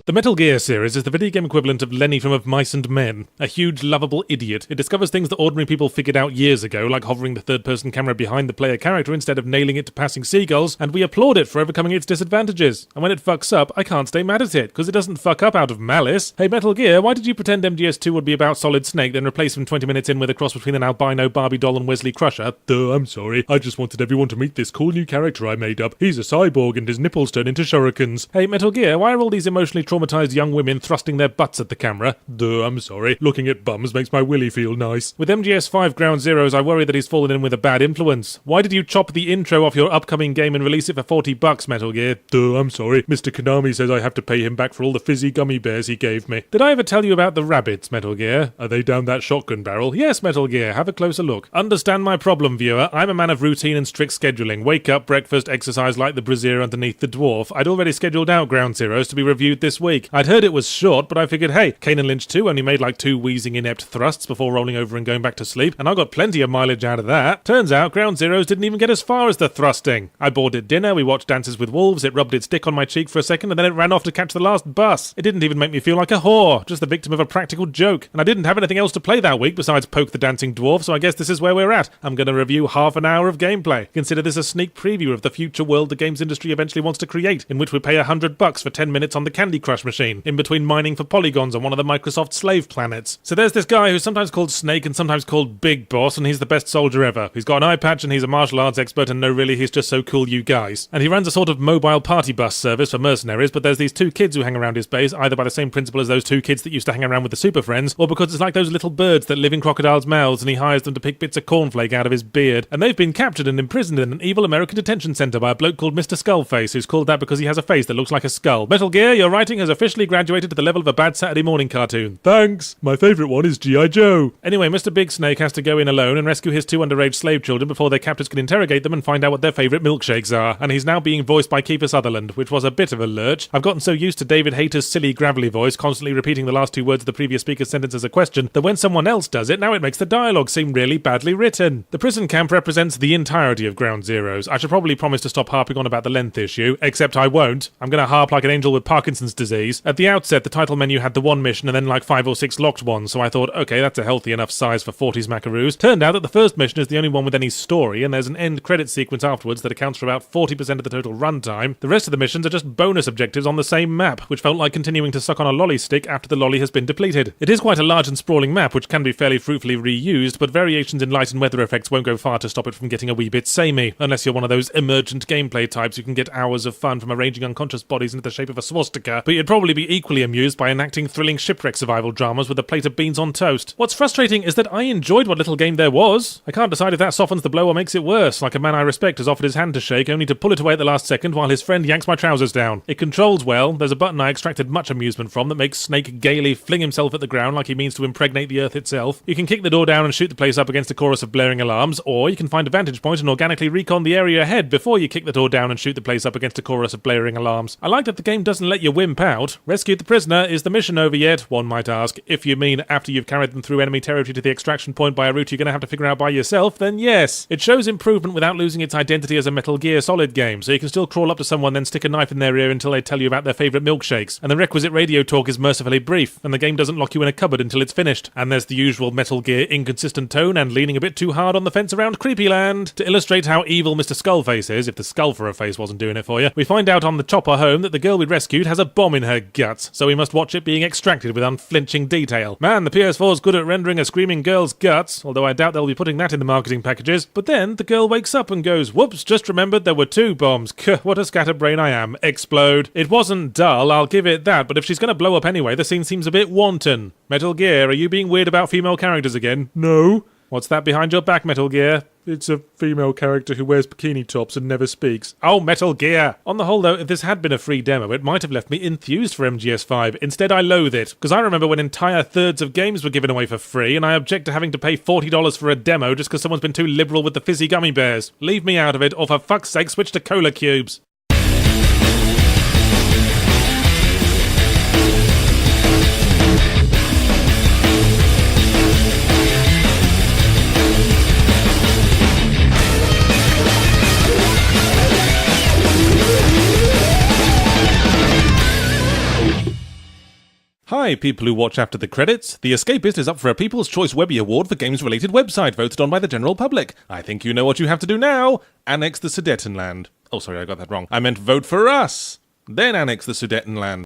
The Metal Gear series is the video game equivalent of Lenny from Of Mice and Men, a huge, lovable idiot. It discovers things that ordinary people figured out years ago, like hovering the third-person camera behind the player character instead of nailing it to passing seagulls, and we applaud it for overcoming its disadvantages. And when it fucks up, I can't stay mad at it, because it doesn't fuck up out of malice. Hey Metal Gear, why did you pretend MGS2 would be about Solid Snake, then replace him 20 minutes in with a cross between an albino Barbie doll and Wesley Crusher? Duh, I'm sorry. I just wanted everyone to meet this cool new character I made up. He's a cyborg and his nipples turn into shurikens. Hey Metal Gear, why are all these emotionally traumatized young women thrusting their butts at the camera? Duh, I'm sorry. Looking at bums makes my willy feel nice. With MGS5 Ground Zeroes, I worry that he's fallen in with a bad influence. Why did you chop the intro off your upcoming game and release it for $40, Metal Gear? Duh, I'm sorry. Mr. Konami says I have to pay him back for all the fizzy gummy bears he gave me. Did I ever tell you about the rabbits, Metal Gear? Are they down that shotgun barrel? Yes, Metal Gear. Have a closer look. Understand my problem, viewer. I'm a man of routine and strict scheduling. Wake up, breakfast, exercise like the brazier underneath the dwarf. I'd already scheduled out Ground Zeroes to be reviewed this week. I'd heard it was short, but I figured, hey, Kane and Lynch 2 only made like 2 wheezing inept thrusts before rolling over and going back to sleep, and I got plenty of mileage out of that. Turns out Ground Zeroes didn't even get as far as the thrusting. I bought it dinner, we watched Dances with Wolves, it rubbed its dick on my cheek for a second, and then it ran off to catch the last bus. It didn't even make me feel like a whore, just the victim of a practical joke. And I didn't have anything else to play that week besides Poke the Dancing Dwarf, so I guess this is where we're at. I'm going to review half an hour of gameplay. Consider this a sneak preview of the future world the games industry eventually wants to create, in which we pay $100 for 10 minutes on the Candy Crush machine, in between mining for polygons on one of the Microsoft slave planets. So there's this guy who's sometimes called Snake and sometimes called Big Boss, and he's the best soldier ever. He's got an eye patch and he's a martial arts expert, and no really, he's just so cool, you guys. And he runs a sort of mobile party bus service for mercenaries, but there's these 2 kids who hang around his base, either by the same principle as those 2 kids that used to hang around with the Super Friends, or because it's like those little birds that live in crocodiles' mouths and he hires them to pick bits of cornflake out of his beard. And they've been captured and imprisoned in an evil American detention center by a bloke called Mr. Skullface, who's called that because he has a face that looks like a skull. Metal Gear, your writing has officially graduated to the level of a bad Saturday morning cartoon. Thanks. My favourite one is G.I. Joe. Anyway, Mr. Big Snake has to go in alone and rescue his 2 underage slave children before their captors can interrogate them and find out what their favourite milkshakes are. And he's now being voiced by Kiefer Sutherland, which was a bit of a lurch. I've gotten so used to David Hayter's silly gravelly voice, constantly repeating the last 2 words of the previous speaker's sentence as a question, that when someone else does it, now it makes the dialogue seem really badly written. The prison camp represents the entirety of Ground Zeroes. I should probably promise to stop harping on about the length issue, except I won't. I'm gonna harp like an angel with Parkinson's disease. At the outset, the title menu had the 1 mission and then like 5 or 6 locked ones, so I thought, okay, that's a healthy enough size for 40s macaroos. Turned out that the first mission is the only one with any story, and there's an end credit sequence afterwards that accounts for about 40% of the total runtime. The rest of the missions are just bonus objectives on the same map, which felt like continuing to suck on a lolly stick after the lolly has been depleted. It is quite a large and sprawling map, which can be fairly fruitfully reused, but variations in light and weather effects won't go far to stop it from getting a wee bit samey, unless you're one of those emergent gameplay types who can get hours of fun from arranging unconscious bodies into the shape of a swastika, but you'd probably be equally amused by enacting thrilling shipwreck survival dramas with a plate of beans on toast. What's frustrating is that I enjoyed what little game there was. I can't decide if that softens the blow or makes it worse, like a man I respect has offered his hand to shake only to pull it away at the last second while his friend yanks my trousers down. It controls well, there's a button I extracted much amusement from that makes Snake gaily fling himself at the ground like he means to impregnate the earth itself. You can kick the door down and shoot the place up against a chorus of blaring alarms, or you can find a vantage point and organically recon the area ahead before you kick the door down and shoot the place up against a chorus of blaring alarms. I like that the game doesn't let you wimp out. Rescue the prisoner. Is the mission over yet? One might ask. If you mean after you've carried them through enemy territory to the extraction point by a route you're going to have to figure out by yourself, then yes. It shows improvement without losing its identity as a Metal Gear Solid game, so you can still crawl up to someone then stick a knife in their ear until they tell you about their favourite milkshakes, and the requisite radio talk is mercifully brief, and the game doesn't lock you in a cupboard until it's finished. And there's the usual Metal Gear inconsistent tone and leaning a bit too hard on the fence around Creepyland. To illustrate how evil Mr. Skullface is, if the skull for a face wasn't doing it for you, we find out on the chopper home that the girl we rescued has a bomb in her guts, so we must watch it being extracted with unflinching detail. Man, the PS4's good at rendering a screaming girl's guts, although I doubt they'll be putting that in the marketing packages. But then the girl wakes up and goes, whoops, just remembered there were 2 bombs. What a scatterbrain I am. Explode. It wasn't dull, I'll give it that, but if she's gonna blow up anyway, the scene seems a bit wanton. Metal Gear, are you being weird about female characters again? No. What's that behind your back, Metal Gear? It's a female character who wears bikini tops and never speaks. Oh, Metal Gear! On the whole, though, if this had been a free demo, it might have left me enthused for MGS5. Instead, I loathe it, because I remember when entire thirds of games were given away for free, and I object to having to pay $40 for a demo just because someone's been too liberal with the fizzy gummy bears. Leave me out of it, or for fuck's sake, switch to cola cubes. Hi, people who watch after the credits. The Escapist is up for a People's Choice Webby Award for games-related website voted on by the general public. I think you know what you have to do now. Annex the Sudetenland. Oh, sorry, I got that wrong. I meant vote for us. Then annex the Sudetenland.